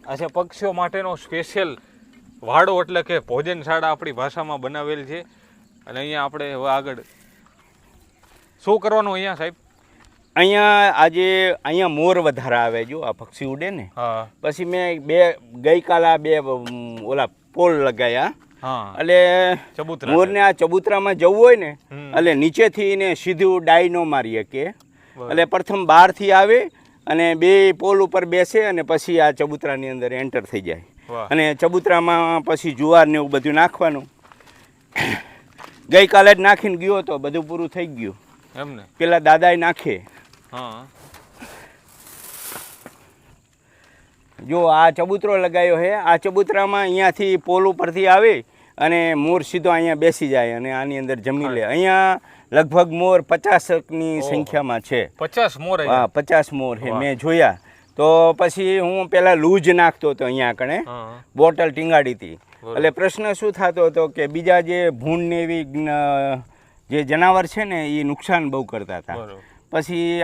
આ પક્ષીઓ માટેનો સ્પેશિયલ વાડો એટલે કે ભોજનશાળા આપણી ભાષામાં બનાવેલ છે. અને અહીંયા આપણે હવે આગળ શું કરવાનું અહીંયા સાહેબ? અહીંયા આજે અહીંયા મોર વધારે આવે જો આ પક્ષી ઉડે ને. હા. પછી મેં ગઈકાલે બે ઓલા પોલ લગાયા. હા. એટલે મોરને આ ચબૂતરામાં જવું હોય ને એટલે નીચેથી ને સીધું ડાઈ ન મારીએ કે એટલે પ્રથમ બહારથી આવે અને બે પોલ ઉપર બેસે અને પછી આ ચબૂતરાની અંદર એન્ટર થઈ જાય. અને ચબૂતરામાં પછી જુવાર ને એવું બધું નાખવાનું. ગઈકાલે જ નાખીને ગયો તો બધું પૂરું થઈ ગયું. એમને પેલા દાદાએ નાખે. હા. જો આ ચબૂતરો લગાવ્યો છે. આ ચબૂતરામાં અહીંયાથી પોલ ઉપરથી આવે અને મોર સીધો અહીંયા બેસી જાય અને આની અંદર જમી લે. અહીંયા લગભગ મોર 50ની સંખ્યામાં છે. 50 મોર? હા, 50 મોર છે. મેં જોયા. તો પછી હું પેલા લૂજ નાખતો હતો અહીંયા કણે, બોટલ ટીંગાડી હતી. એટલે પ્રશ્ન શું થતો હતો કે બીજા જે ભૂંડ ને એવી જે જનાવર છે ને એ નુકસાન બહુ કરતા હતા. પછી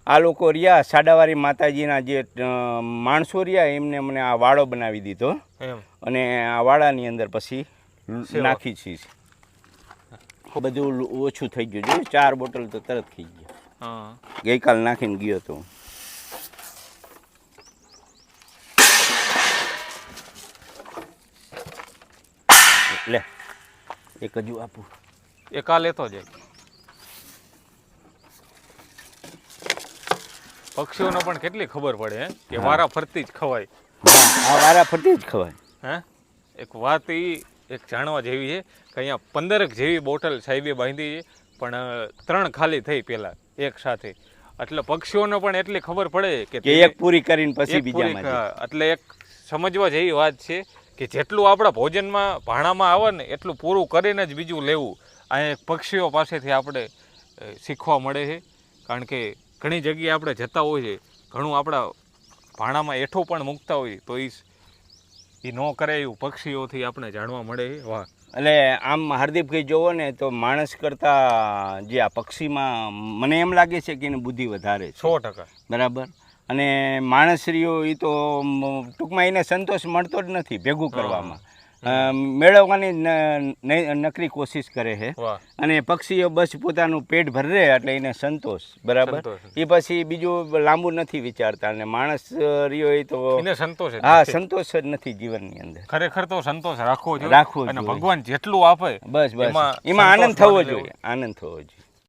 આ લોકો રહ્યા સાડાવારી માતાજીના જે માણસો રહ્યા એમને મને આ વાડો બનાવી દીધો અને આ વાડાની અંદર પછી નાખી છે. બધું ઓછું થઈ ગયું. જો 4 બોટલ તો તરત થઈ ગયા. ગઈકાલ નાખીને ગયો તો. લે એક હજુ આપું. એક આ લેતો જાય. પક્ષીઓને પણ કેટલી ખબર પડે કે વારા ફરતી જ ખવાય. હા, વારા ફરતી જ ખવાય. હે, એક વાત એક જાણવા જેવી છે કે અહીંયા 15 જેવી બોટલ સાહેબે બાંધી છે, પણ 3 ખાલી થઈ પેલા એક સાથે. એટલે પક્ષીઓને પણ એટલી ખબર પડે કે એક પૂરી કરીને પછી બીજામાં. એટલે એક સમજવા જેવી વાત છે કે જેટલું આપણા ભોજનમાં ભાણામાં આવે ને એટલું પૂરું કરીને જ બીજું લેવું. અહીંયા પક્ષીઓ પાસેથી આપણે શીખવા મળે છે. કારણ કે ઘણી જગ્યાએ આપણે જતા હોય છે, ઘણું આપણા ભાણામાં એઠું પણ મૂકતા હોય તો એ ન કરે એવું પક્ષીઓથી આપણે જાણવા મળે છે. વાહ. એટલે આમ હાર્દિકભાઈ જોવો ને તો માણસ કરતાં જે આ પક્ષીમાં મને એમ લાગે છે કે એની બુદ્ધિ વધારે છે. 100%. બરાબર. અને માણસ રહ્યો એ તો ટૂંકમાં એને સંતોષ મળતો જ નથી ભેગું કરવામાં, મેળવવાની નકરી કોશિશ કરે છે. અને પક્ષીઓ બસ પોતાનું પેટ ભરે એટલે એને સંતોષ. બરાબર. એ પછી બીજું લાંબુ નથી વિચારતા. અને માણસ રહ્યો એ તો એને સંતોષ, હા, સંતોષ જ નથી જીવનની અંદર. ખરેખર તો સંતોષ રાખવો જોઈએ. રાખવો અને ભગવાન જેટલું આપે બસ એમાં આનંદ થવો જોઈએ. આનંદ થવો જોઈએ.